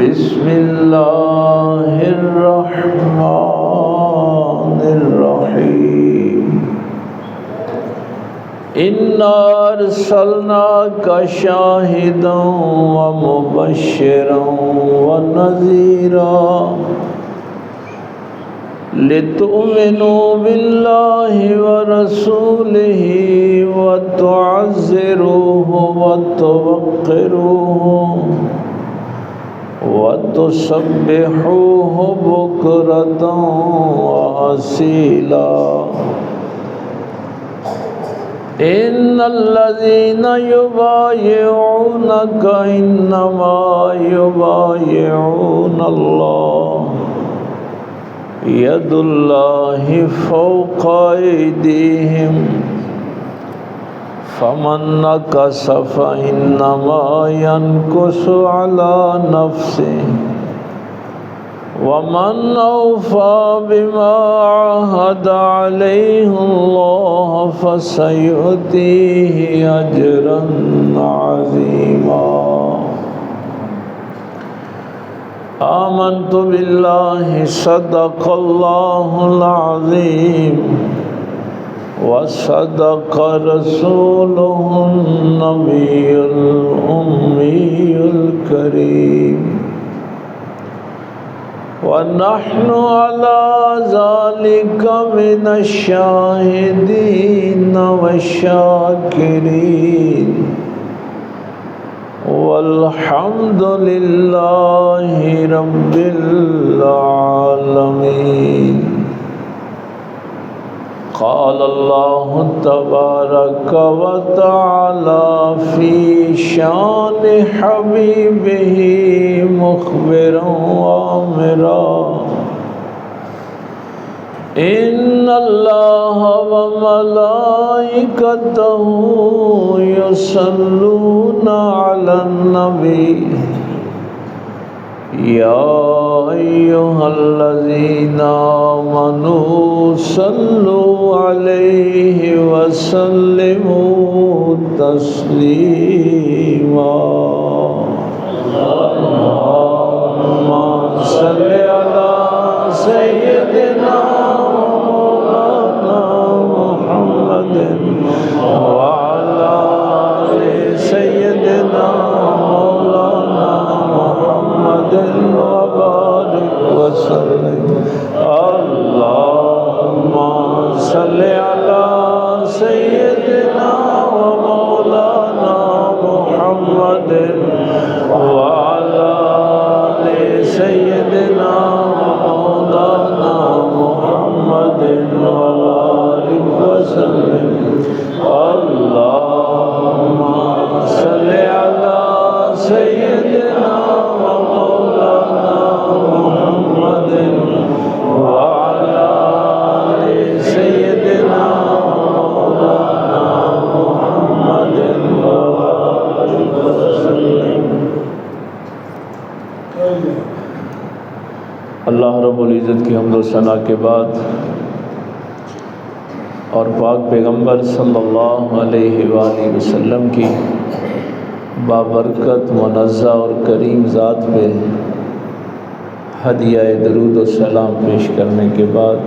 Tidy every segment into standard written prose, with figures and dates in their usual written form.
بسم اللہ الرحمن الرحیم انا ارسلناک شاہدا ومبشرا ونذیرا لتؤمنوا باللہ ورسولہ وتعزروہ وتوقروہ وَتُسَبِّحُوهُ بُكْرَةً وَأَصِيلًا إِنَّ الَّذِينَ يُبَايِعُونَكَ إِنَّمَا يُبَايِعُونَ اللَّهَ يَدُ اللَّهِ فَوْقَ أَيْدِيهِمْ فَمَن نَكَثَ فَإِنَّمَا يَنكُثُ عَلَى نَفْسِهِ وَمَنْ أَوْفَى بِمَا عَاهَدَ عَلَيْهِ اللَّهُ فَسَيُؤْتِيهِ أَجْرًا عَظِيمًا آمنت بالله صدق الله العظيم وصدق رسوله النبي الأمي الكريم ونحن على ذلك من الشاهدين والشاكرين والحمد لله رب العالمين قال الله تبارك وتعالى في شان حبيبه مخبرا وآمرا إن الله وملائكته يصلون على النبي يا أيها الذين آمنوا صلوا عليه وسلموا تسليما اللهم صل على سيدنا مولانا محمد وعلى آل سيدنا مولانا محمد وبارك وسلم اللهم صل على سيدنا ومولانا محمد وعلى آل سيدنا ومولانا محمد وبارك وسلم اللهم صل على سيدنا ومولانا محمد وعلى آل سيدنا ومولانا محمد وبارك وسلم اللہ رب العزت کی حمد و ثنا کے بعد اور پاک پیغمبر صلی اللہ علیہ وآلہ وسلم کی بابرکت منزہ اور کریم ذات پہ ہدیہ درود و سلام پیش کرنے کے بعد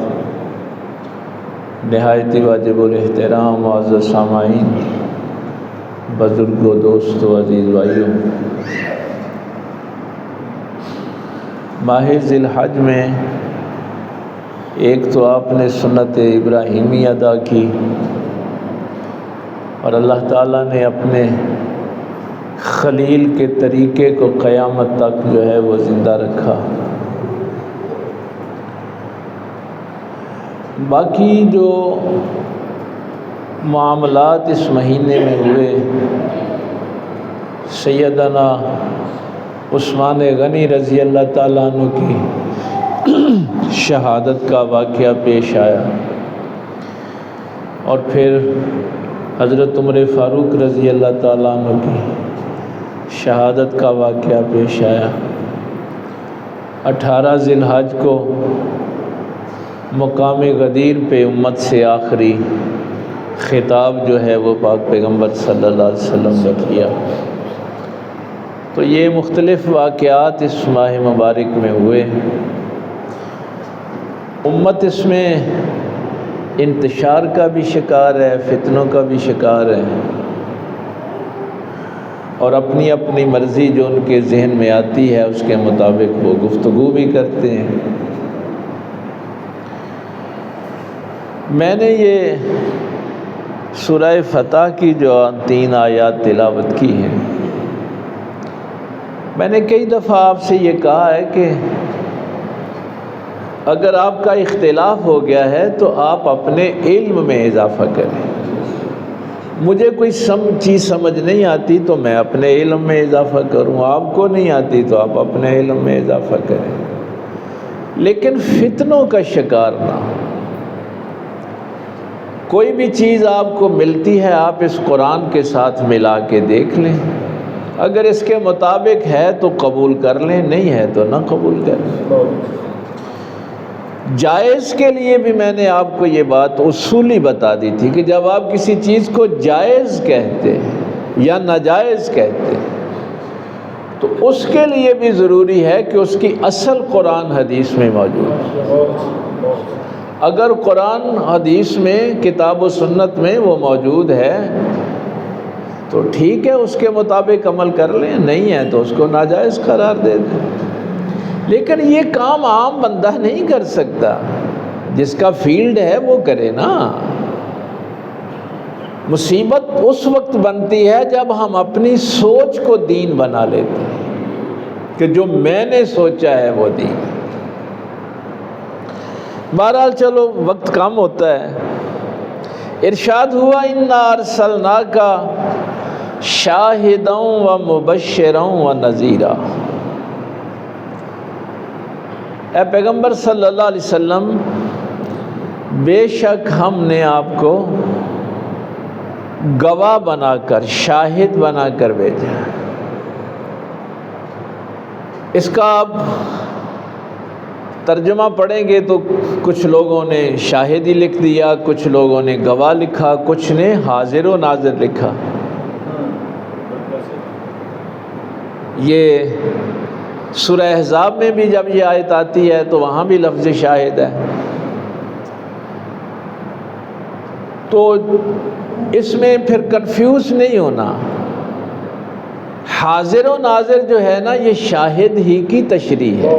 نہایت واجب الاحترام معزز سامعین، بزرگوں، دوستوں، عزیز بھائیوں، ماہ ذی الحج میں ایک تو آپ نے سنت ابراہیمی ادا کی اور اللہ تعالیٰ نے اپنے خلیل کے طریقے کو قیامت تک جو ہے وہ زندہ رکھا۔ باقی جو معاملات اس مہینے میں ہوئے، سیدنا عثمان غنی رضی اللہ تعالیٰ عنہ کی شہادت کا واقعہ پیش آیا، اور پھر حضرت عمر فاروق رضی اللہ تعالیٰ عنہ کی شہادت کا واقعہ پیش آیا۔ 18 ذی الحج کو مقام غدیر پہ امت سے آخری خطاب جو ہے وہ پاک پیغمبر صلی اللہ علیہ وسلم نے کیا۔ تو یہ مختلف واقعات اس ماہ مبارک میں ہوئے، امت اس میں انتشار کا بھی شکار ہے، فتنوں کا بھی شکار ہے، اور اپنی اپنی مرضی جو ان کے ذہن میں آتی ہے اس کے مطابق وہ گفتگو بھی کرتے ہیں۔ میں نے یہ سورہ فتح کی جو 3 آیات تلاوت کی ہیں، میں نے کئی دفعہ آپ سے یہ کہا ہے کہ اگر آپ کا اختلاف ہو گیا ہے تو آپ اپنے علم میں اضافہ کریں۔ مجھے کوئی چیز سمجھ نہیں آتی تو میں اپنے علم میں اضافہ کروں، آپ کو نہیں آتی تو آپ اپنے علم میں اضافہ کریں، لیکن فتنوں کا شکار نہ ہو۔ کوئی بھی چیز آپ کو ملتی ہے آپ اس قرآن کے ساتھ ملا کے دیکھ لیں، اگر اس کے مطابق ہے تو قبول کر لیں، نہیں ہے تو نہ قبول کریں۔ جائز کے لیے بھی میں نے آپ کو یہ بات اصولی بتا دی تھی کہ جب آپ کسی چیز کو جائز کہتے ہیں یا ناجائز کہتے ہیں تو اس کے لیے بھی ضروری ہے کہ اس کی اصل قرآن حدیث میں موجود ہے۔ اگر قرآن حدیث میں کتاب و سنت میں وہ موجود ہے تو ٹھیک ہے، اس کے مطابق عمل کر لیں، نہیں ہے تو اس کو ناجائز قرار دے دیں۔ لیکن یہ کام عام بندہ نہیں کر سکتا، جس کا فیلڈ ہے وہ کرے نا۔ مصیبت اس وقت بنتی ہے جب ہم اپنی سوچ کو دین بنا لیتے ہیں کہ جو میں نے سوچا ہے وہ دین۔ بہرحال چلو وقت کم ہوتا ہے۔ ارشاد ہوا اِنَّا أَرْسَلْنَاكَ شَاهِدًا وَمُبَشِّرًا وَنَذِيرًا۔ اے پیغمبر صلی اللہ علیہ وسلم، بے شک ہم نے آپ کو گواہ بنا کر، شاہد بنا کر بھیجا۔ اس کا آپ ترجمہ پڑھیں گے تو کچھ لوگوں نے شاہد ہی لکھ دیا، کچھ لوگوں نے گواہ لکھا، کچھ نے حاضر و ناظر لکھا۔ یہ سورہ احزاب میں بھی جب یہ آیت آتی ہے تو وہاں بھی لفظ شاہد ہے۔ تو اس میں پھر کنفیوز نہیں ہونا، حاضر و ناظر جو ہے نا یہ شاہد ہی کی تشریح ہے۔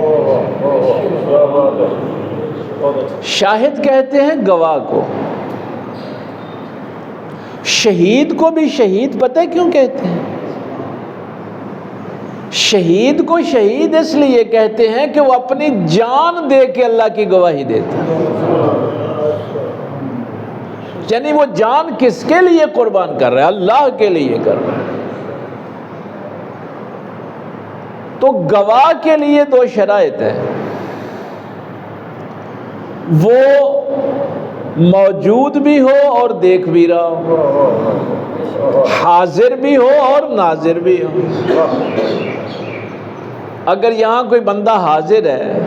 شاہد کہتے ہیں گواہ کو، شہید کو بھی شہید پتہ ہے کیوں کہتے ہیں؟ شہید کو شہید اس لیے کہتے ہیں کہ وہ اپنی جان دے کے اللہ کی گواہی دیتا ہے، یعنی وہ جان کس کے لیے قربان کر رہا ہے؟ اللہ کے لیے کر رہا ہے۔ تو گواہ کے لیے 2 شرائط ہیں، وہ موجود بھی ہو اور دیکھ بھی رہا ہو، حاضر بھی ہو اور ناظر بھی ہو۔ اگر یہاں کوئی بندہ حاضر ہے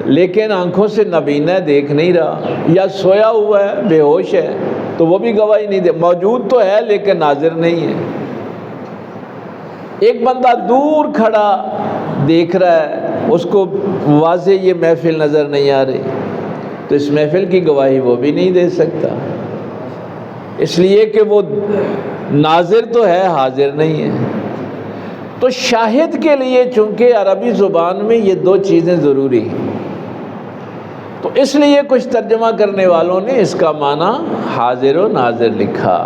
لیکن آنکھوں سے نابینا دیکھ نہیں رہا، یا سویا ہوا ہے، بے ہوش ہے، تو وہ بھی گواہی نہیں دے، موجود تو ہے لیکن ناظر نہیں ہے۔ ایک بندہ دور کھڑا دیکھ رہا ہے، اس کو واضح یہ محفل نظر نہیں آ رہی، تو اس محفل کی گواہی وہ بھی نہیں دے سکتا، اس لیے کہ وہ ناظر تو ہے، حاضر نہیں ہے۔ تو شاہد کے لیے چونکہ عربی زبان میں یہ 2 چیزیں ضروری ہیں، تو اس لیے کچھ ترجمہ کرنے والوں نے اس کا معنی حاضر و ناظر لکھا،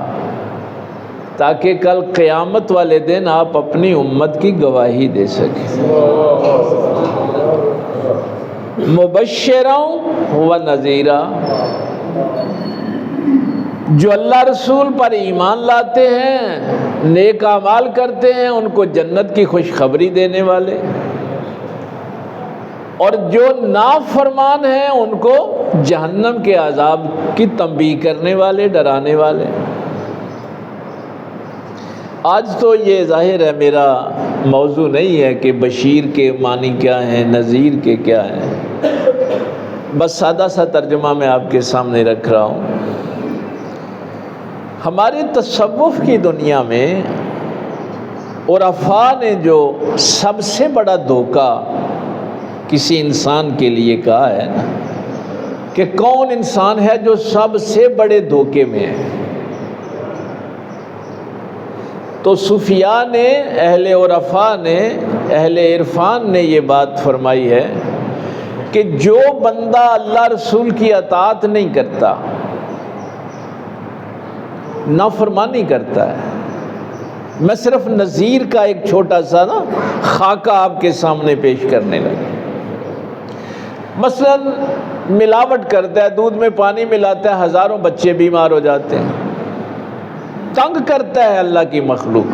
تاکہ کل قیامت والے دن آپ اپنی امت کی گواہی دے سکیں۔ مبشراً و نذیراً، جو اللہ رسول پر ایمان لاتے ہیں، نیک اعمال کرتے ہیں، ان کو جنت کی خوشخبری دینے والے، اور جو نافرمان ہیں ان کو جہنم کے عذاب کی تنبیہ کرنے والے، ڈرانے والے۔ آج تو یہ ظاہر ہے میرا موضوع نہیں ہے کہ بشیر کے معنی کیا ہیں، نذیر کے کیا ہیں، بس سادہ سا ترجمہ میں آپ کے سامنے رکھ رہا ہوں۔ ہمارے تصوف کی دنیا میں عرفا نے جو سب سے بڑا دھوکہ کسی انسان کے لیے کہا ہے نا کہ کون انسان ہے جو سب سے بڑے دھوکے میں ہے، تو صوفیاء نے، اہل عرفا نے، اہل عرفان نے یہ بات فرمائی ہے کہ جو بندہ اللہ رسول کی اطاعت نہیں کرتا، نافرمانی کرتا ہے، میں صرف نذیر کا ایک چھوٹا سا نا خاکہ آپ کے سامنے پیش کرنے لگا۔ مثلا ملاوٹ کرتا ہے، دودھ میں پانی ملاتا ہے، ہزاروں بچے بیمار ہو جاتے ہیں، تنگ کرتا ہے اللہ کی مخلوق،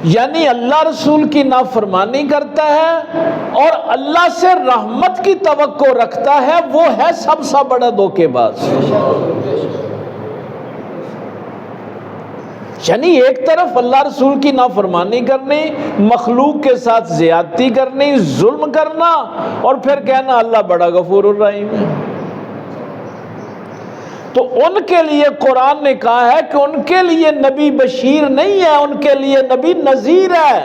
یعنی اللہ رسول کی نافرمانی کرتا ہے اور اللہ سے رحمت کی توقع رکھتا ہے، وہ ہے سب سے بڑا دھوکے باز۔ یعنی ایک طرف اللہ رسول کی نافرمانی کرنی، مخلوق کے ساتھ زیادتی کرنی، ظلم کرنا، اور پھر کہنا اللہ بڑا غفور الرحیم ہے۔ تو ان کے لیے قرآن نے کہا ہے کہ ان کے لیے نبی بشیر نہیں ہے، ان کے لیے نبی نذیر ہے۔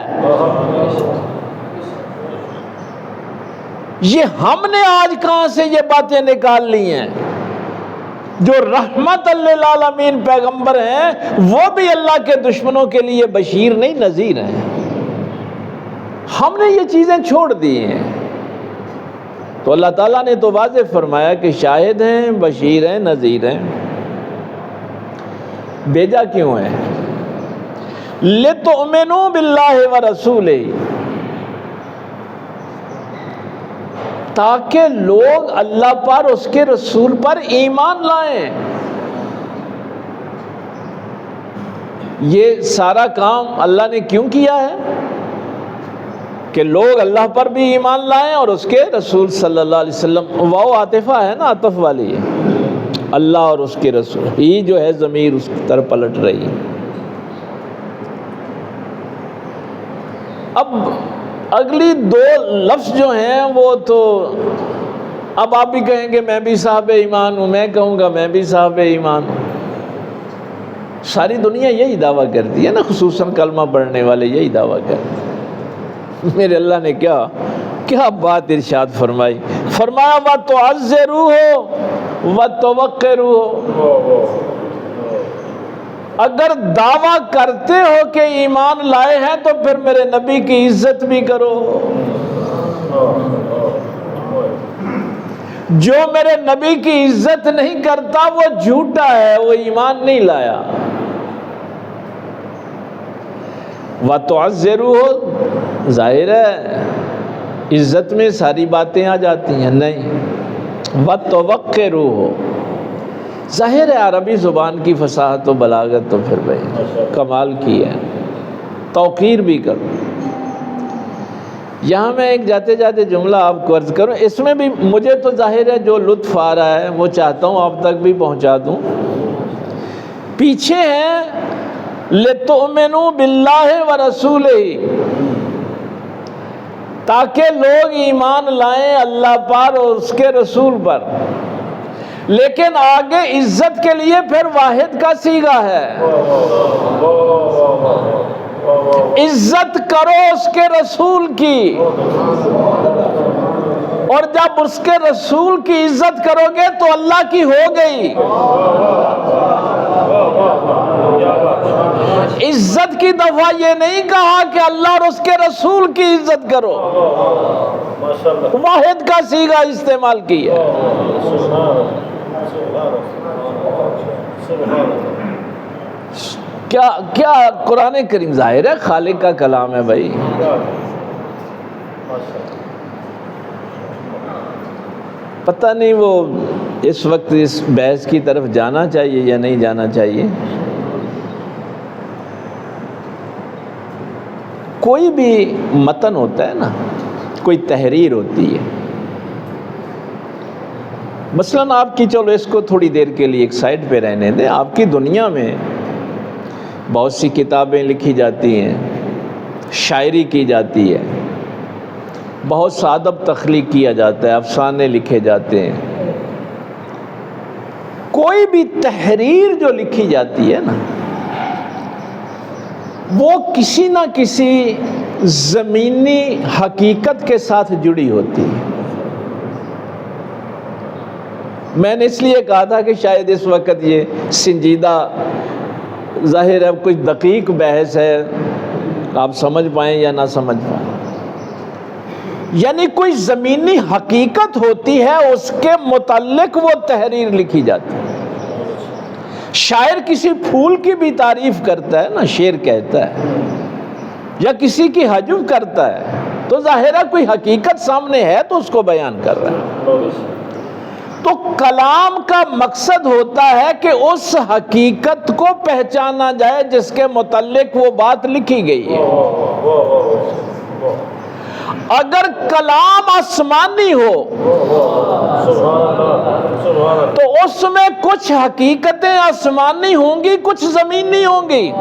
یہ ہم نے آج کہاں سے یہ باتیں نکال لی ہیں؟ جو رحمت للعالمین پیغمبر ہیں وہ بھی اللہ کے دشمنوں کے لیے بشیر نہیں، نذیر ہیں۔ ہم نے یہ چیزیں چھوڑ دی ہیں، تو اللہ تعالیٰ نے تو واضح فرمایا کہ شاہد ہیں، بشیر ہیں، نذیر ہیں۔ بھیجا کیوں ہے؟ لِتُؤْمِنُوا بِاللَّهِ وَرَسُولِهِ، تاکہ لوگ اللہ پر، اس کے رسول پر ایمان لائیں۔ یہ سارا کام اللہ نے کیوں کیا ہے؟ کہ لوگ اللہ پر بھی ایمان لائیں اور اس کے رسول صلی اللہ علیہ وسلم، واو عاطفہ ہے نا، عطف والی ہے، اللہ اور اس کے رسول، یہ جو ہے ضمیر اس کی طرف پلٹ رہی ہے۔ اب اگلی دو لفظ جو ہیں وہ تو اب آپ بھی کہیں گے میں بھی صاحب ایمان ہوں، میں کہوں گا میں بھی صاحب ایمان ہوں۔ ساری دنیا یہی دعویٰ کرتی ہے نا، خصوصاً کلمہ پڑھنے والے یہی دعویٰ کرتے ہیں۔ میرے اللہ نے کیا بات ارشاد فرمائی، فرمایا وَتُعَزِّرُوهُ وَتُوَقِّرُوهُ، اگر دعویٰ کرتے ہو کہ ایمان لائے ہیں تو پھر میرے نبی کی عزت بھی کرو، جو میرے نبی کی عزت نہیں کرتا وہ جھوٹا ہے، وہ ایمان نہیں لایا۔ وَتُعَزِّرُوهُ، ظاہر ہے عزت میں ساری باتیں آ جاتی ہیں، نہیں۔ وَتُوَقِّرُوهُ، ظاہر ہے عربی زبان کی فصاحت و بلاغت تو پھر بھائی کمال کی ہے، توقیر بھی کرو۔ یہاں میں ایک جاتے جاتے جملہ آپ کو عرض کروں، اس میں بھی مجھے تو ظاہر ہے جو لطف آ رہا ہے وہ چاہتا ہوں آپ تک بھی پہنچا دوں۔ پیچھے ہے لِتُؤْمِنُوا بِاللَّهِ وَرَسُولِهِ، تاکہ لوگ ایمان لائیں اللہ پر اور اس کے رسول پر، لیکن آگے عزت کے لیے پھر واحد کا صیغہ ہے، عزت کرو اس کے رسول کی، اور جب اس کے رسول کی عزت کرو گے تو اللہ کی ہو گئی۔ عزت کی دفعہ یہ نہیں کہا کہ اللہ اور اس کے رسول کی عزت کرو، واحد کا صیغہ استعمال کیا۔ کیا قرآن کریم ظاہر ہے خالق کا کلام ہے بھائی۔ پتہ نہیں وہ اس وقت اس بحث کی طرف جانا چاہیے یا نہیں جانا چاہیے۔ کوئی بھی متن ہوتا ہے نا، کوئی تحریر ہوتی ہے، مثلاً آپ کی، چلو اس کو تھوڑی دیر کے لیے ایک سائڈ پہ رہنے دیں، آپ کی دنیا میں بہت سی کتابیں لکھی جاتی ہیں، شاعری کی جاتی ہے، بہت سا ادب تخلیق کیا جاتا ہے، افسانے لکھے جاتے ہیں۔ کوئی بھی تحریر جو لکھی جاتی ہے نا، وہ کسی نہ کسی زمینی حقیقت کے ساتھ جڑی ہوتی ہے۔ میں نے اس لیے کہا تھا کہ شاید اس وقت یہ سنجیدہ، ظاہر ہے کچھ دقیق بحث ہے، آپ سمجھ پائیں یا نہ سمجھ پائیں، یعنی کوئی زمینی حقیقت ہوتی ہے، اس کے متعلق وہ تحریر لکھی جاتی ہے۔ شاعر کسی پھول کی بھی تعریف کرتا ہے نا، شعر کہتا ہے، یا کسی کی حجب کرتا ہے، تو ظاہر ہے کوئی حقیقت سامنے ہے تو اس کو بیان کر رہا ہے۔ تو کلام کا مقصد ہوتا ہے کہ اس حقیقت کو پہچانا جائے جس کے متعلق وہ بات لکھی گئی ہے۔ اگر کلام آسمانی ہو تو اس میں کچھ حقیقتیں آسمانی ہوں گی، کچھ زمینی ہوں گی۔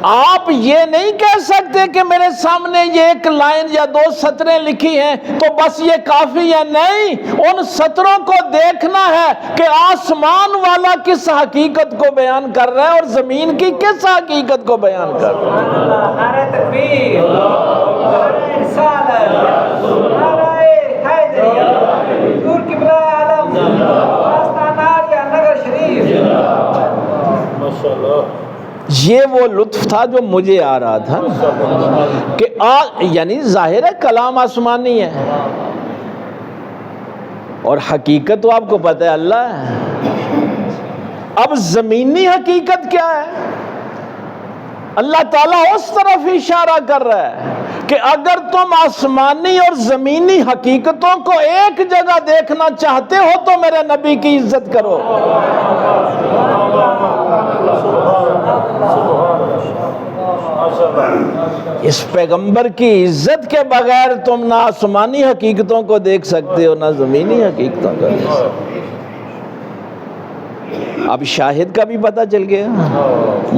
آپ یہ نہیں کہہ سکتے کہ میرے سامنے یہ ایک لائن یا دو سطریں لکھی ہیں تو بس یہ کافی ہے، نہیں، ان سطروں کو دیکھنا ہے کہ آسمان والا کس حقیقت کو بیان کر رہا ہے اور زمین کی کس حقیقت کو بیان کر رہا ہے۔ نعرہ تکبیر، نعرہ رسالت، نعرہ حیدریہ، حضور قبلہ عالم، آستانہ یا نگر شریف۔ ماشاءاللہ، یہ وہ لطف تھا جو مجھے آ رہا تھا کہ یعنی ظاہر ہے کلام آسمانی ہے اور حقیقت تو آپ کو پتہ ہے اللہ ہے۔ اب زمینی حقیقت کیا ہے؟ اللہ تعالیٰ اس طرف اشارہ کر رہا ہے کہ اگر تم آسمانی اور زمینی حقیقتوں کو ایک جگہ دیکھنا چاہتے ہو تو میرے نبی کی عزت کرو۔ اس پیغمبر کی عزت کے بغیر تم نہ آسمانی حقیقتوں کو دیکھ سکتے ہو نہ زمینی حقیقتوں کو دیکھ سکتے ہو۔ اب شاہد کا بھی پتہ چل گیا،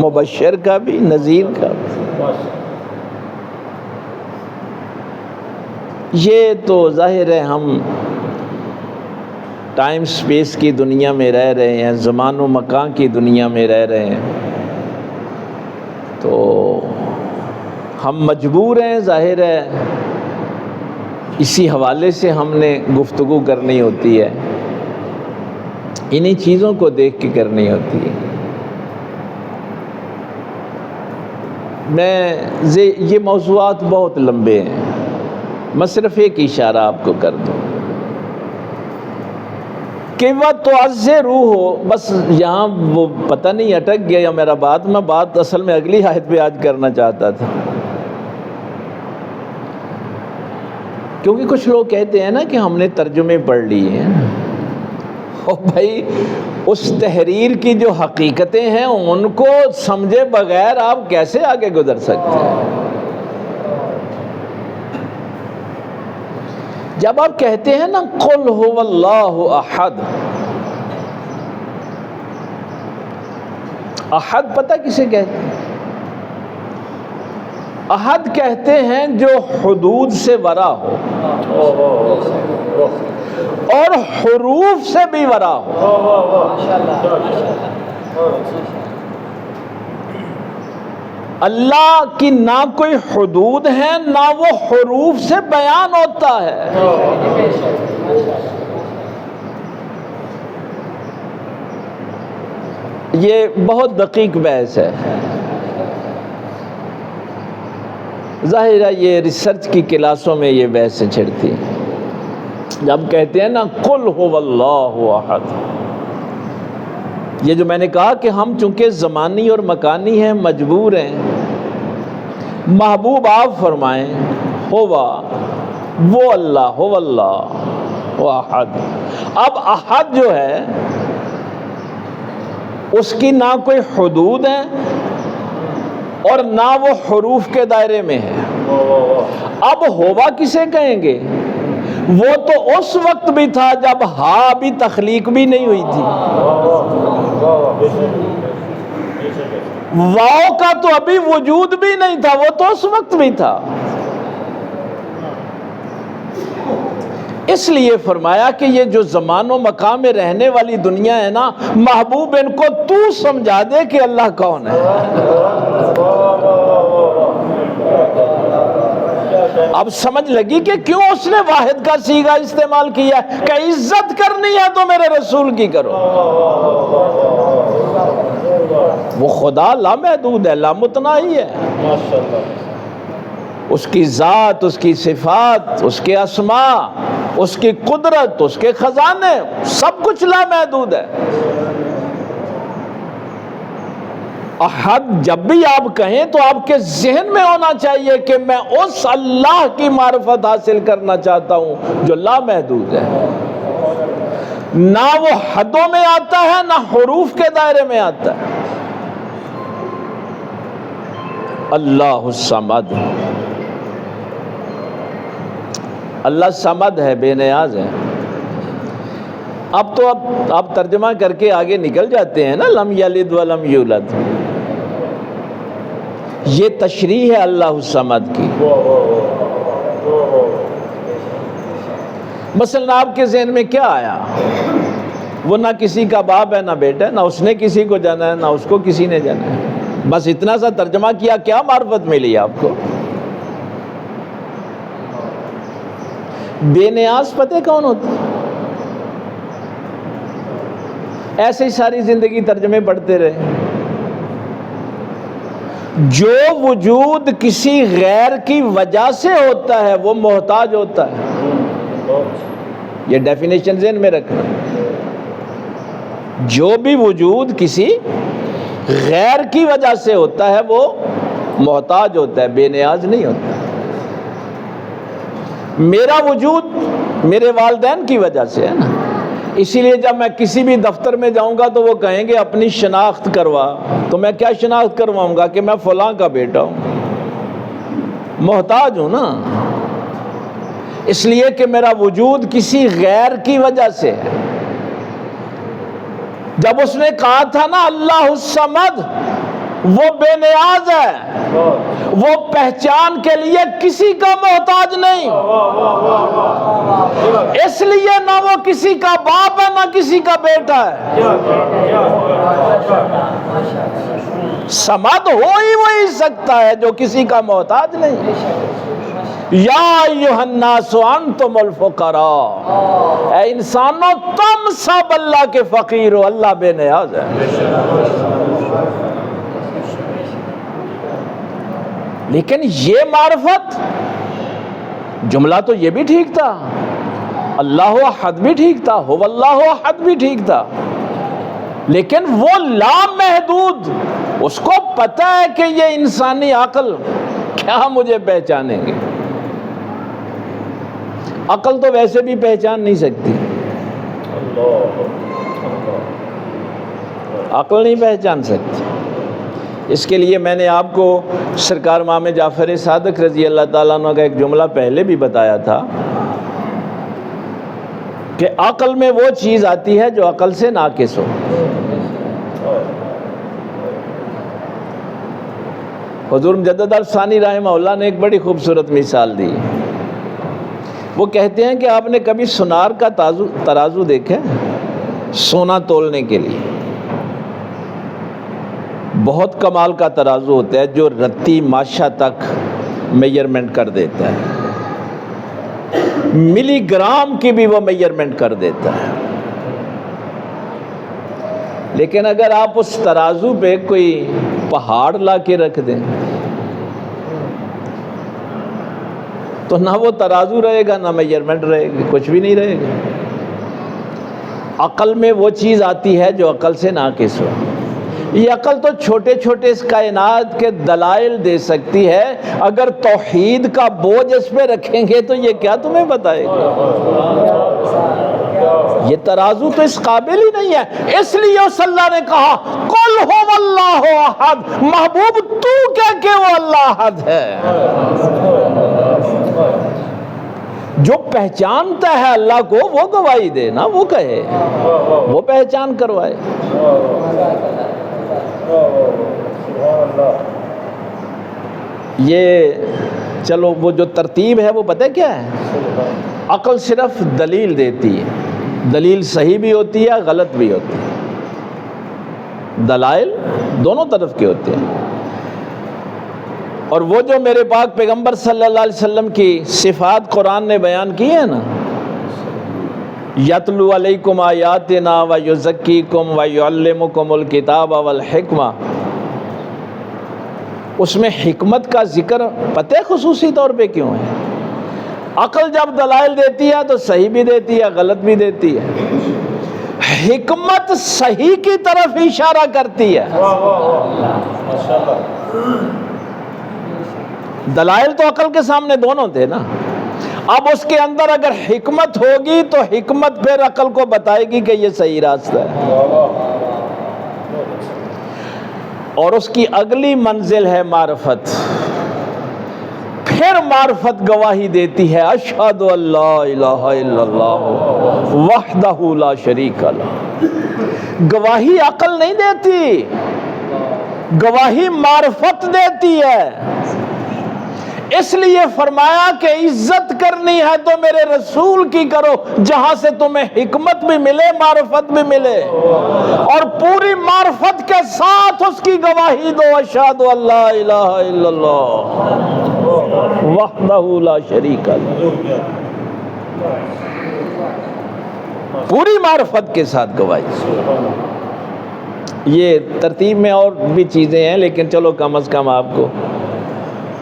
مبشر کا بھی، نذیر کا بھی۔ یہ تو ظاہر ہے ہم ٹائم سپیس کی دنیا میں رہ رہے ہیں، زمان و مکان کی دنیا میں رہ رہے ہیں، تو ہم مجبور ہیں، ظاہر ہے اسی حوالے سے ہم نے گفتگو کرنی ہوتی ہے، انہی چیزوں کو دیکھ کے کرنی ہوتی ہے۔ یہ موضوعات بہت لمبے ہیں، میں صرف ایک اشارہ آپ کو کر دوں کہ وہ روح ہو، بس یہاں وہ پتہ نہیں اٹک گیا یا میرا بات اصل میں اگلی آیت پہ آج کرنا چاہتا تھا، کیونکہ کچھ لوگ کہتے ہیں نا کہ ہم نے ترجمے پڑھ لیے ہیں، اور بھائی اس تحریر کی جو حقیقتیں ہیں ان کو سمجھے بغیر آپ کیسے آگے گزر سکتے ہیں؟ جب آپ کہتے ہیں نا قل هو اللہ احد، احد پتہ کسے کہتے ہیں؟ احد کہتے ہیں جو حدود سے ورا ہو اور حروف سے بھی ورا ہو۔ اللہ کی نہ کوئی حدود ہے نہ وہ حروف سے بیان ہوتا ہے۔ یہ بہت دقیق بحث ہے، ظاہر ہے یہ ریسرچ کی کلاسوں میں یہ بحثیں چھڑتی ہیں۔ جب کہتے ہیں نا قل هو اللہ احد، یہ جو میں نے کہا کہ ہم چونکہ زمانی اور مکانی ہیں مجبور ہیں، محبوب آپ فرمائیں ہوا وہ اللہ، ہو اللہ وہ احد۔ اب احد جو ہے اس کی نہ کوئی حدود ہیں اور نہ وہ حروف کے دائرے میں ہے۔ اب ہوا کسے کہیں گے؟ وہ تو اس وقت بھی تھا جب ہا بھی تخلیق بھی نہیں ہوئی تھی، واو کا تو ابھی وجود بھی نہیں تھا، وہ تو اس وقت بھی تھا۔ اس لیے فرمایا کہ یہ جو زمان و مکان میں رہنے والی دنیا ہے نا، محبوب ان کو تو سمجھا دے کہ اللہ کون ہے۔ اب سمجھ لگی کہ کیوں اس نے واحد کا صیغہ استعمال کیا ہے کہ عزت کرنی ہے تو میرے رسول کی کرو۔ وہ خدا لامحدود ہے، لامتناہی ہے، اس کی ذات، اس کی صفات، اس کے اسماء، اس کی قدرت، اس کے خزانے، سب کچھ لامحدود ہے۔ احد جب بھی آپ کہیں تو آپ کے ذہن میں ہونا چاہیے کہ میں اس اللہ کی معرفت حاصل کرنا چاہتا ہوں جو لامحدود ہے، نہ وہ حدوں میں آتا ہے نہ حروف کے دائرے میں آتا ہے۔ اللہ الصمد، اللہ صمد ہے، بے نیاز ہے۔ اب تو آپ ترجمہ کر کے آگے نکل جاتے ہیں نا، لم یلد ولم یولد، یہ تشریح ہے اللہ الصمد کی۔ مثلا آپ کے ذہن میں کیا آیا؟ وہ نہ کسی کا باپ ہے نہ بیٹا ہے، نہ اس نے کسی کو جانا ہے نہ اس کو کسی نے جانا ہے، بس اتنا سا ترجمہ کیا، کیا معرفت ملی آپ کو؟ بے نیاز پتہ کون ہوتا ہے؟ ایسے ہی ساری زندگی ترجمے پڑھتے رہے۔ جو وجود کسی غیر کی وجہ سے ہوتا ہے وہ محتاج ہوتا ہے، یہ ڈیفینیشن ذہن میں رکھنا۔ جو بھی وجود کسی غیر کی وجہ سے ہوتا ہے وہ محتاج ہوتا ہے، بے نیاز نہیں ہوتا۔ میرا وجود میرے والدین کی وجہ سے ہے نا، اسی لیے جب میں کسی بھی دفتر میں جاؤں گا تو وہ کہیں گے اپنی شناخت کروا، تو میں کیا شناخت کرواؤں گا کہ میں فلاں کا بیٹا ہوں، محتاج ہوں نا، اس لیے کہ میرا وجود کسی غیر کی وجہ سے ہے۔ جب اس نے کہا تھا نا اللہ الصمد، وہ بے نیاز ہے، وہ پہچان کے لیے کسی کا محتاج نہیں، اس لیے نہ وہ کسی کا باپ ہے نہ کسی کا بیٹا ہے۔ صمد ہو ہی وہی سکتا ہے جو کسی کا محتاج نہیں۔ یا ایھا الناس انتم الفقراء، اے انسانوں تم سب اللہ کے فقیر ہو، اللہ بے نیاز ہے۔ لیکن یہ معرفت، جملہ تو یہ بھی ٹھیک تھا، اللہ احد بھی ٹھیک تھا، هو اللہ احد بھی ٹھیک تھا، لیکن وہ لامحدود، اس کو پتہ ہے کہ یہ انسانی عقل کیا مجھے پہچانیں گے۔ عقل تو ویسے بھی پہچان نہیں سکتی، عقل نہیں پہچان سکتی۔ اس کے لیے میں نے آپ کو سرکار امام جعفر صادق رضی اللہ تعالیٰ عنہ کا ایک جملہ پہلے بھی بتایا تھا کہ عقل میں وہ چیز آتی ہے جو عقل سے ناقص ہو۔ حضور مجدد الثانی رحمہ اللہ نے ایک بڑی خوبصورت مثال دی۔ وہ کہتے ہیں کہ آپ نے کبھی سونار کا ترازو دیکھا ہے؟ سونا تولنے کے لیے بہت کمال کا ترازو ہوتا ہے جو رتی ماشا تک میجرمنٹ کر دیتا ہے، ملی گرام کی بھی وہ میجرمنٹ کر دیتا ہے۔ لیکن اگر آپ اس ترازو پہ کوئی پہاڑ لا کے رکھ دیں تو نہ وہ ترازو رہے گا نہ میجرمنٹ رہے گی، کچھ بھی نہیں رہے گا۔ عقل میں وہ چیز آتی ہے جو عقل سے ناقص ہو۔ یہ عقل تو چھوٹے چھوٹے اس کائنات کے دلائل دے سکتی ہے، اگر توحید کا بوجھ اس پہ رکھیں گے تو یہ کیا تمہیں بتائے گا؟ یہ ترازو تو اس قابل ہی نہیں ہے۔ اس لیے اس اللہ نے کہا قل هو اللہ احد، محبوب تو کہہ کہ وہ اللہ احد ہے۔ جو پہچانتا ہے اللہ کو وہ گواہی دے نا، وہ کہے، وہ پہچان کروائے۔ یہ چلو وہ جو ترتیب ہے وہ پتہ کیا ہے؟ عقل صرف دلیل دیتی ہے، دلیل صحیح بھی ہوتی ہے غلط بھی ہوتی ہے، دلائل دونوں طرف کے ہوتے ہیں۔ اور وہ جو میرے پاک پیغمبر صلی اللہ علیہ وسلم کی صفات قرآن نے بیان کی ہے نا، یتلو علیکم آیاتنا ویزکیکم ویعلمکم الکتاب والحکمہ، اس میں حکمت کا ذکر پتہ خصوصی طور پہ کیوں ہے؟ عقل جب دلائل دیتی ہے تو صحیح بھی دیتی ہے غلط بھی دیتی ہے، حکمت صحیح کی طرف اشارہ کرتی ہے۔ دلائل تو عقل کے سامنے دونوں تھے نا، اب اس کے اندر اگر حکمت ہوگی تو حکمت پھر عقل کو بتائے گی کہ یہ صحیح راستہ ہے، اور اس کی اگلی منزل ہے معرفت۔ پھر معرفت گواہی دیتی ہے اشہد ان لا الہ الا اللہ وحدہ لا شریک لہ۔ گواہی عقل نہیں دیتی، گواہی معرفت دیتی ہے۔ اس لیے فرمایا کہ عزت کرنی ہے تو میرے رسول کی کرو، جہاں سے تمہیں حکمت بھی ملے معرفت بھی ملے، اور پوری معرفت کے ساتھ اس کی گواہی دو اشہد ان لا الہ الا اللہ وحدہ لا شریک لہ، پوری معرفت کے ساتھ گواہی۔ یہ ترتیب میں اور بھی چیزیں ہیں لیکن چلو کم از کم آپ کو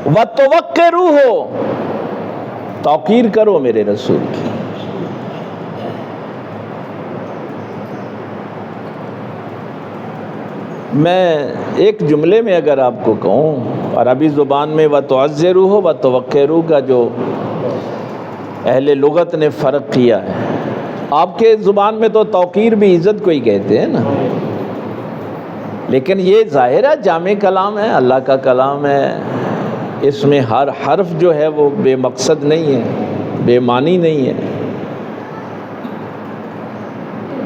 وَتَوَقِّرُوهُ، توقیر کرو میرے رسول کی۔ میں ایک جملے میں اگر آپ کو کہوں، عربی زبان میں وَتُعَزِّرُوهُ وَتَوَقِّرُوهُ کا جو اہل لغت نے فرق کیا ہے، آپ کے زبان میں تو توقیر بھی عزت کو ہی کہتے ہیں نا، لیکن یہ ظاہر ہے جامع کلام ہے، اللہ کا کلام ہے، اس میں ہر حرف جو ہے وہ بے مقصد نہیں ہے، بے معنی نہیں ہے۔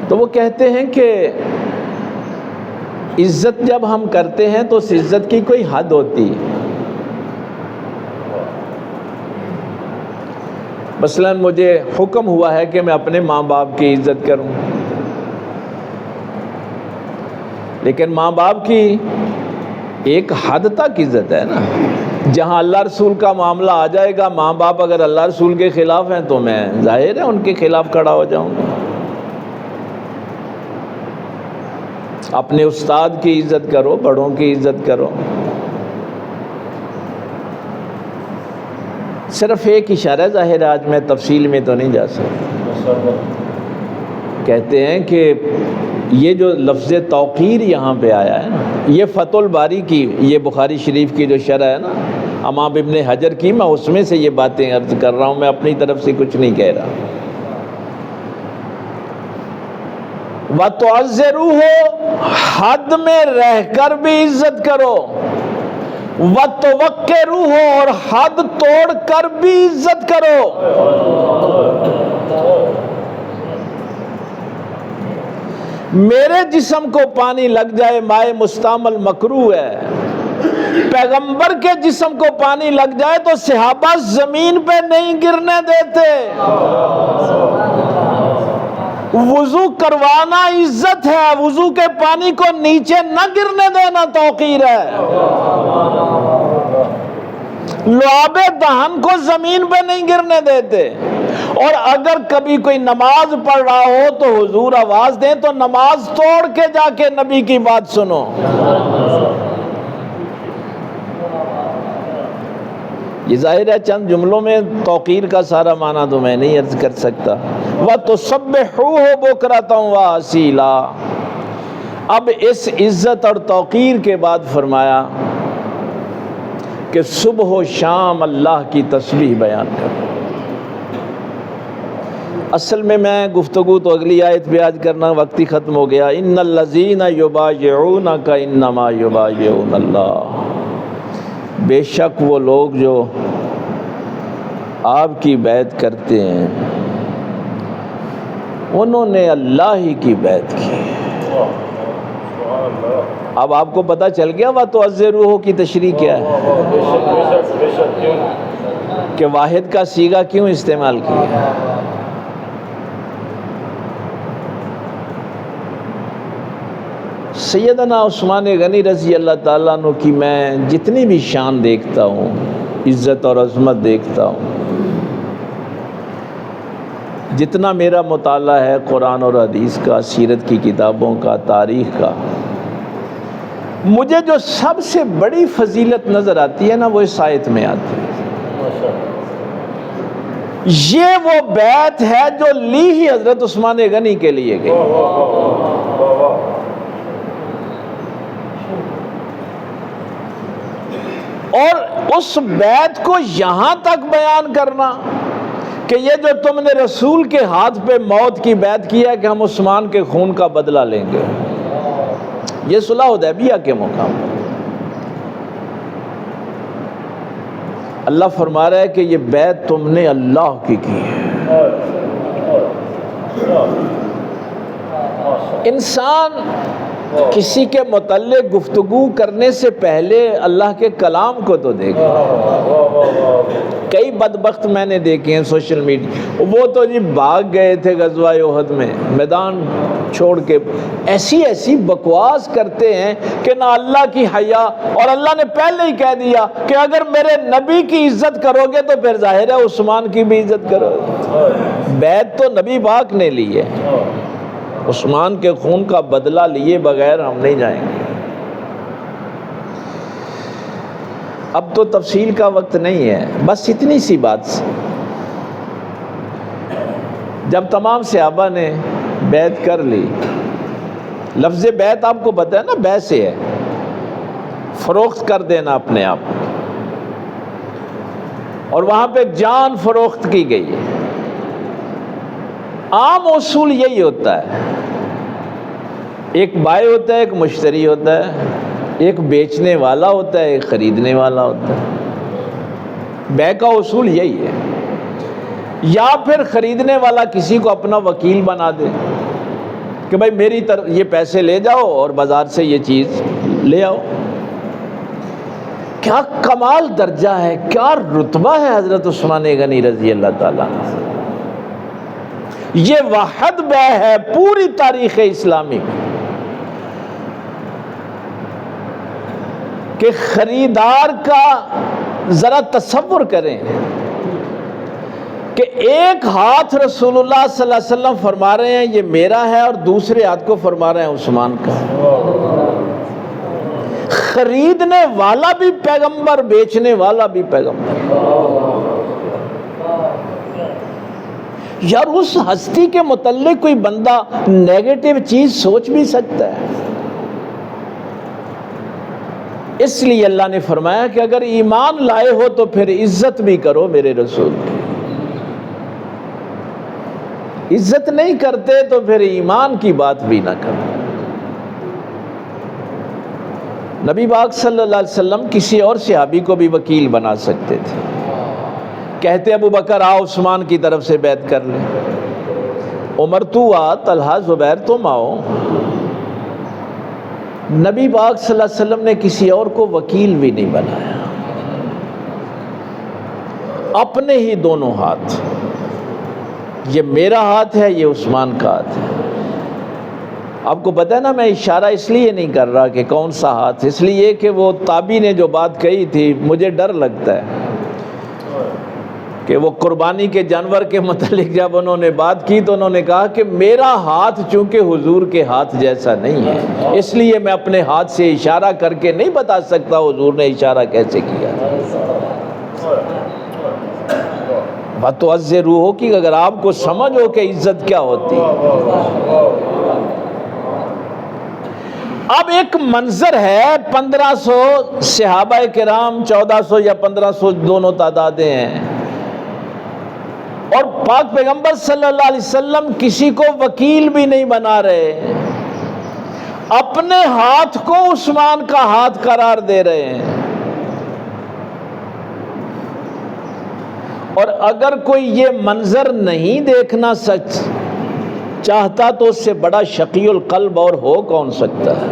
تو وہ کہتے ہیں کہ عزت جب ہم کرتے ہیں تو اس عزت کی کوئی حد ہوتی ہے۔ مثلا مجھے حکم ہوا ہے کہ میں اپنے ماں باپ کی عزت کروں، لیکن ماں باپ کی ایک حد تک عزت ہے نا، جہاں اللہ رسول کا معاملہ آ جائے گا، ماں باپ اگر اللہ رسول کے خلاف ہیں تو میں ظاہر ہے ان کے خلاف کھڑا ہو جاؤں گا۔ اپنے استاد کی عزت کرو، بڑوں کی عزت کرو۔ صرف ایک اشارہ ظاہر ہے، آج میں تفصیل میں تو نہیں جا سکتا۔ کہتے ہیں کہ یہ جو لفظ توقیر یہاں پہ آیا ہے نا، یہ فتح الباری کی، یہ بخاری شریف کی جو شرح ہے نا امام ابن حجر کی، میں اس میں سے یہ باتیں عرض کر رہا ہوں، میں اپنی طرف سے کچھ نہیں کہہ رہا۔ وَتُعَزِّرُوهُ، حد میں رہ کر بھی عزت کرو، وَتُوَقِّرُوهُ، اور حد توڑ کر بھی عزت کرو۔ میرے جسم کو پانی لگ جائے مائع مستعمل مکروہ ہے، پیغمبر کے جسم کو پانی لگ جائے تو صحابہ زمین پہ نہیں گرنے دیتے۔ وضو کروانا عزت ہے، وضو کے پانی کو نیچے نہ گرنے دینا توقیر ہے۔ لعاب دہن کو زمین پہ نہیں گرنے دیتے، اور اگر کبھی کوئی نماز پڑھ رہا ہو تو حضور آواز دیں تو نماز توڑ کے جا کے نبی کی بات سنو۔ یہ ظاہر ہے چند جملوں میں توقیر کا سارا معنی تو میں نہیں عرض کر سکتا۔ وَتُسَبِّحُوهُ بُكْرَةً وَأَصِيلًا، اب اس عزت اور توقیر کے بعد فرمایا کہ صبح و شام اللہ کی تسبیح بیان کرو۔ اصل میں گفتگو تو اگلی آیت پہ آج کرنا، وقت ہی ختم ہو گیا۔ ان الذین یبایعونک انما یبایعون اللہ، بے شک وہ لوگ جو آپ کی بیعت کرتے ہیں انہوں نے اللہ ہی کی بیعت کی۔ اب آپ کو پتہ چل گیا وَتُعَزِّرُوهُ کی تشریح کیا ہے، کہ واحد کا صیغہ کیوں استعمال کیا ہے۔ سیدنا عثمان غنی رضی اللہ تعالیٰ عنہ کی میں جتنی بھی شان دیکھتا ہوں، عزت اور عظمت دیکھتا ہوں، جتنا میرا مطالعہ ہے قرآن اور حدیث کا، سیرت کی کتابوں کا، تاریخ کا، مجھے جو سب سے بڑی فضیلت نظر آتی ہے نا، وہ اس آیت میں آتی ہے۔ یہ وہ بیعت ہے جو لی ہی حضرت عثمان غنی کے لیے گئی، اور اس بیعت کو یہاں تک بیان کرنا کہ یہ جو تم نے رسول کے ہاتھ پہ موت کی بیعت کی ہے کہ ہم عثمان کے خون کا بدلہ لیں گے، یہ صلح حدیبیہ کے مقام پر اللہ فرما رہا ہے کہ یہ بیعت تم نے اللہ کی ہے۔ انسان کسی کے متعلق گفتگو کرنے سے پہلے اللہ کے کلام کو تو دیکھے۔ کئی بدبخت میں نے دیکھے ہیں سوشل میڈیا، وہ تو جی بھاگ گئے تھے غزوہ احد میں، میدان چھوڑ کے ایسی ایسی بکواس کرتے ہیں کہ نہ اللہ کی حیا، اور اللہ نے پہلے ہی کہہ دیا کہ اگر میرے نبی کی عزت کرو گے تو پھر ظاہر ہے عثمان کی بھی عزت کرو گے۔ بیعت تو نبی پاک نے لی ہے، عثمان کے خون کا بدلہ لیے بغیر ہم نہیں جائیں گے۔ اب تو تفصیل کا وقت نہیں ہے، بس اتنی سی بات سے جب تمام صحابہ نے بیعت کر لی، لفظ بیعت آپ کو پتہ ہے نا، بیع سے ہے فروخت کر دینا اپنے آپ، اور وہاں پہ جان فروخت کی گئی ہے۔ عام اصول یہی ہوتا ہے، ایک بائع ہوتا ہے، ایک مشتری ہوتا ہے، ایک بیچنے والا ہوتا ہے، ایک خریدنے والا ہوتا ہے۔ بیع کا اصول یہی ہے، یا پھر خریدنے والا کسی کو اپنا وکیل بنا دے کہ بھائی میری طرف یہ پیسے لے جاؤ اور بازار سے یہ چیز لے آؤ۔ کیا کمال درجہ ہے، کیا رتبہ ہے حضرت عثمان غنی رضی اللہ تعالیٰ عنہ۔ یہ واحد بیع ہے پوری تاریخ اسلامی میں کہ خریدار کا ذرا تصور کریں کہ ایک ہاتھ رسول اللہ صلی اللہ علیہ وسلم فرما رہے ہیں یہ میرا ہے، اور دوسرے ہاتھ کو فرما رہے ہیں عثمان کا۔ خریدنے والا بھی پیغمبر، بیچنے والا بھی پیغمبر۔ یار اس ہستی کے متعلق کوئی بندہ نیگیٹو چیز سوچ بھی سکتا ہے؟ اس لیے اللہ نے فرمایا کہ اگر ایمان لائے ہو تو پھر عزت بھی کرو میرے رسول کی، عزت نہیں کرتے تو پھر ایمان کی بات بھی نہ کرو۔ نبی پاک صلی اللہ علیہ وسلم کسی اور صحابی کو بھی وکیل بنا سکتے تھے، کہتے ابو بکر آؤ عثمان کی طرف سے بیعت کر لیں، عمر تو آ، طلحہ زبیر تم آؤ۔ نبی پاک صلی اللہ علیہ وسلم نے کسی اور کو وکیل بھی نہیں بنایا، اپنے ہی دونوں ہاتھ، یہ میرا ہاتھ ہے، یہ عثمان کا ہاتھ ہے۔ آپ کو پتہ ہے نا، میں اشارہ اس لیے نہیں کر رہا کہ کون سا ہاتھ، اس لیے کہ وہ تابعی نے جو بات کہی تھی مجھے ڈر لگتا ہے کہ وہ قربانی کے جانور کے متعلق جب انہوں نے بات کی تو انہوں نے کہا کہ میرا ہاتھ چونکہ حضور کے ہاتھ جیسا نہیں ہے، اس لیے میں اپنے ہاتھ سے اشارہ کر کے نہیں بتا سکتا حضور نے اشارہ کیسے کیا۔ بات تو عز روح ہو کہ اگر آپ کو سمجھ ہو کہ عزت کیا ہوتی ہے۔ اب ایک منظر ہے، 1500 صحابہ کرام، 1400 یا 1500 دونوں تعدادیں ہیں، اور پاک پیغمبر صلی اللہ علیہ وسلم کسی کو وکیل بھی نہیں بنا رہے، اپنے ہاتھ کو عثمان کا ہاتھ قرار دے رہے ہیں۔ اور اگر کوئی یہ منظر نہیں دیکھنا سچ چاہتا تو اس سے بڑا شقی القلب اور ہو کون سکتا ہے؟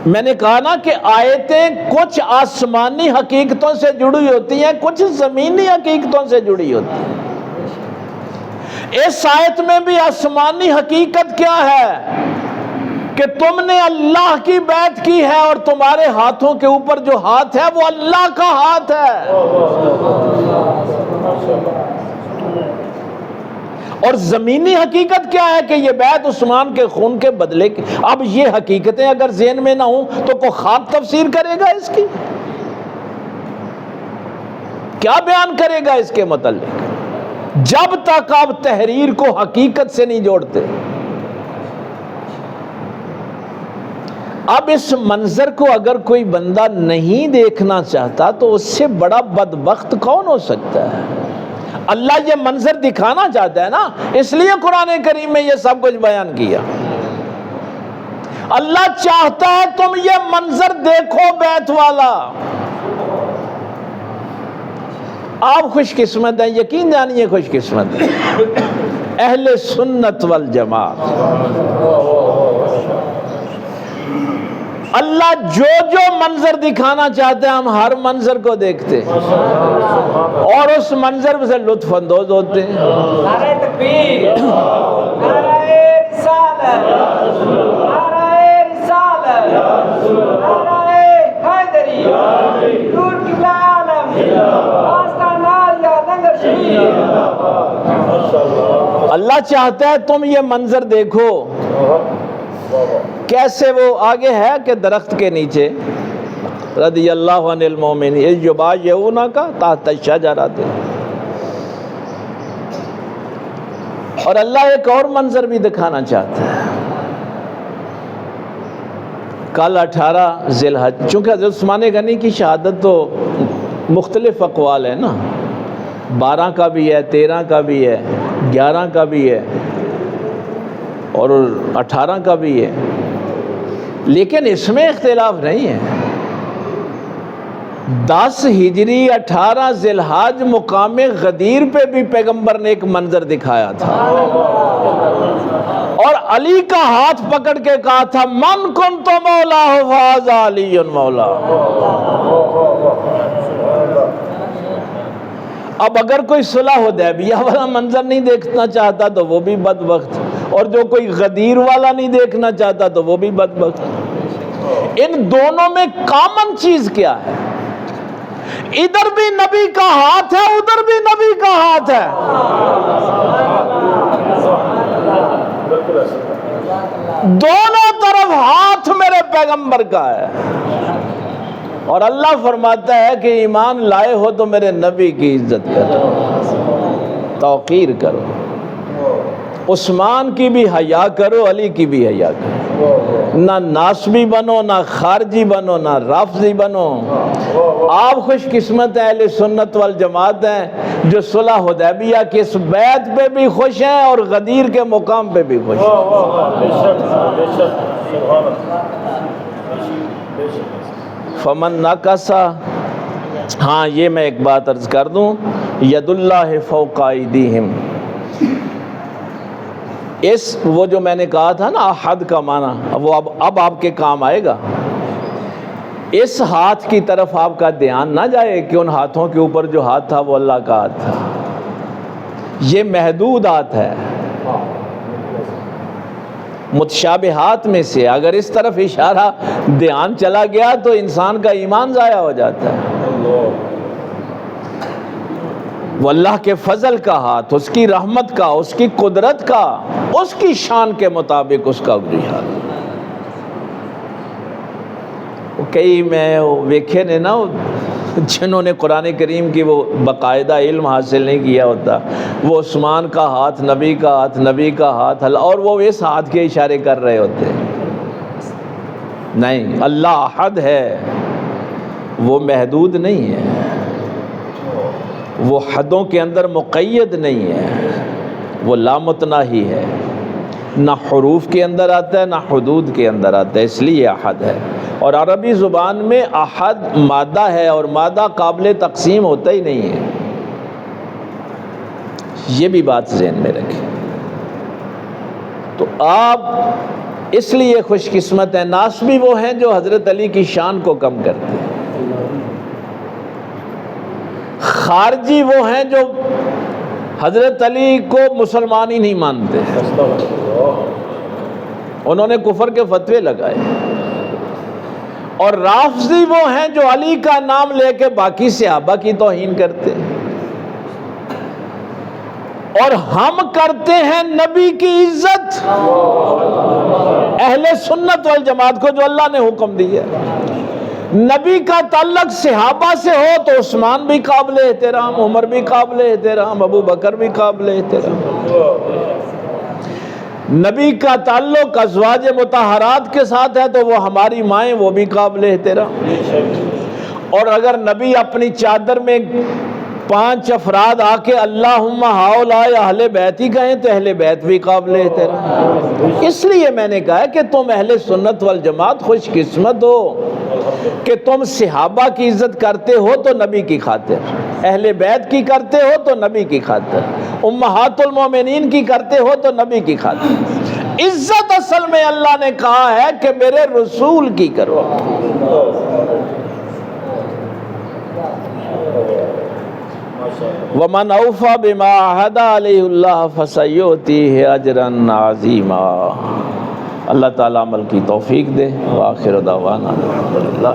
میں نے کہا نا کہ آیتیں کچھ آسمانی حقیقتوں سے جڑی ہوتی ہیں، کچھ زمینی حقیقتوں سے جڑی ہوتی ہیں۔ اس آیت میں بھی آسمانی حقیقت کیا ہے؟ کہ تم نے اللہ کی بیعت کی ہے اور تمہارے ہاتھوں کے اوپر جو ہاتھ ہے وہ اللہ کا ہاتھ ہے، اور زمینی حقیقت کیا ہے کہ یہ بیعت عثمان کے خون کے بدلے کی۔ اب یہ حقیقتیں اگر ذہن میں نہ ہوں تو کوئی خواب تفسیر کرے گا اس کی؟ کیا بیان کرے گا اس کے متعلق؟ جب تک آپ تحریر کو حقیقت سے نہیں جوڑتے۔ اب اس منظر کو اگر کوئی بندہ نہیں دیکھنا چاہتا تو اس سے بڑا بدبخت کون ہو سکتا ہے؟ اللہ یہ منظر دکھانا چاہتا ہے نا، اس لیے قرآن کریم میں یہ سب کچھ بیان کیا۔ اللہ چاہتا ہے تم یہ منظر دیکھو بیت والا۔ آپ خوش قسمت ہیں، یقین جانیے خوش قسمت ہیں، اہل سنت والجماعت۔ اللہ جو منظر دکھانا چاہتے ہیں ہم ہر منظر کو دیکھتے ہیں اور اس منظر سے لطف اندوز ہوتے ہیں۔ نعرہ تکبیر، نعرہ رسالت، نعرہ رسالت، نعرہ حیدری، نور قبلہ عالم، آستان عالیہ لنگر شریف۔ اللہ چاہتا ہے تم یہ منظر دیکھو، کیسے وہ آگے ہے کہ درخت کے نیچے رضی اللہ عنہ المومنین اذ یبایعونک تحت الشجرۃ، اور اللہ ایک اور منظر بھی دکھانا چاہتا ہے۔ کل 18 ذی الحج، چونکہ حضرت عثمان غنی کی شہادت تو مختلف اقوال ہے نا، 12 کا بھی ہے، 13 کا بھی ہے، 11 کا بھی ہے اور 18 کا بھی ہے، لیکن اس میں اختلاف نہیں ہے۔ 10 ہجری 18 ذی الحج مقام غدیر پہ بھی پیغمبر نے ایک منظر دکھایا تھا، اور علی کا ہاتھ پکڑ کے کہا تھا من کنت مولا فہذا علی مولا۔ اب اگر کوئی صلح حدیبیہ والا منظر نہیں دیکھنا چاہتا تو وہ بھی بدبخت، اور جو کوئی غدیر والا نہیں دیکھنا چاہتا تو وہ بھی بدبخت۔ ان دونوں میں کامن چیز کیا ہے؟ ادھر بھی نبی کا ہاتھ ہے، ادھر بھی نبی کا ہاتھ ہے۔ دونوں طرف ہاتھ میرے پیغمبر کا ہے، اور اللہ فرماتا ہے کہ ایمان لائے ہو تو میرے نبی کی عزت کرو، توقیر کرو، عثمان کی بھی حیا کرو، علی کی بھی حیا کرو، نہ ناسبی بنو، نہ خارجی بنو، نہ رافضی بنو۔ آپ خوش قسمت ہیں، اہل سنت والجماعت ہیں، جو صلح حدیبیہ کے اس بیعت پہ بھی خوش ہیں اور غدیر کے مقام پہ بھی خوش ہیں۔ فمن نکسا، ہاں یہ میں ایک بات عرض کر دوں، ید اللہ فوق ایدیہم، وہ جو میں نے کہا تھا نا احد کا معنی، وہ اب آپ کے کام آئے گا۔ اس ہاتھ کی طرف آپ کا دھیان نہ جائے کہ ان ہاتھوں کے اوپر جو ہاتھ تھا وہ اللہ کا ہاتھ تھا، یہ محدود ہاتھ ہے، متشابہات میں سے اگر اس طرف اشارہ دھیان چلا گیا تو انسان کا ایمان ضائع ہو جاتا ہے۔ وہ اللہ کے فضل کا ہاتھ، اس کی رحمت کا، اس کی قدرت کا، اس کی شان کے مطابق اس کا اجرا۔ کئی میں ویکھے نے نا جنہوں نے قرآن کریم کی وہ باقاعدہ علم حاصل نہیں کیا ہوتا، وہ عثمان کا ہاتھ، نبی کا ہاتھ، نبی کا ہاتھ، اور وہ اس ہاتھ کے اشارے کر رہے ہوتے ہیں۔ نہیں، اللہ احد ہے، وہ محدود نہیں ہے، وہ حدوں کے اندر مقید نہیں ہے، وہ لامتناہی ہے، نہ حروف کے اندر آتا ہے نہ حدود کے اندر آتا ہے، اس لیے احد ہے۔ اور عربی زبان میں احد مادہ ہے، اور مادہ قابل تقسیم ہوتا ہی نہیں ہے، یہ بھی بات ذہن میں رکھیں۔ تو آپ اس لیے خوش قسمت ہیں۔ ناسبی وہ ہیں جو حضرت علی کی شان کو کم کرتے ہیں، خارجی وہ ہیں جو حضرت علی کو مسلمان ہی نہیں مانتے، انہوں نے کفر کے فتوے لگائے. اور رافضی وہ ہیں جو علی کا نام لے کے باقی صحابہ کی توہین کرتے ہیں، اور ہم کرتے ہیں نبی کی عزت، اہل سنت والجماعت کو جو اللہ نے حکم دیا. نبی کا تعلق صحابہ سے ہو تو عثمان بھی قابل احترام، عمر بھی قابل احترام، ابو بکر بھی قابل احترام. نبی کا تعلق ازواج مطہرات کے ساتھ ہے تو وہ ہماری مائیں، وہ بھی قابل احترام. اور اگر نبی اپنی چادر میں 5 افراد آ کے اللہم ہؤلاء اہل بیت ہی کہیں تو اہل بیت بھی قابل احترام. اس لیے میں نے کہا کہ تم اہل سنت والجماعت خوش قسمت ہو کہ تم صحابہ کی عزت کرتے ہو تو نبی کی خاطر، اہل بیت کی کرتے ہو تو نبی کی خاطر، امہات المومنین کی کرتے ہو تو نبی کی خاطر. عزت اصل میں اللہ نے کہا ہے کہ میرے رسول کی کرو. وَمَنْ أَوْفَى بِمَا عَهَدَ عَلَيْهِ اللَّهُ فَسَيُؤْتِيهِ أَجْرًا عَظِيمًا. اللہ تعالیٰ عمل کی توفیق دے. وآخر دعوانا الحمدللہ.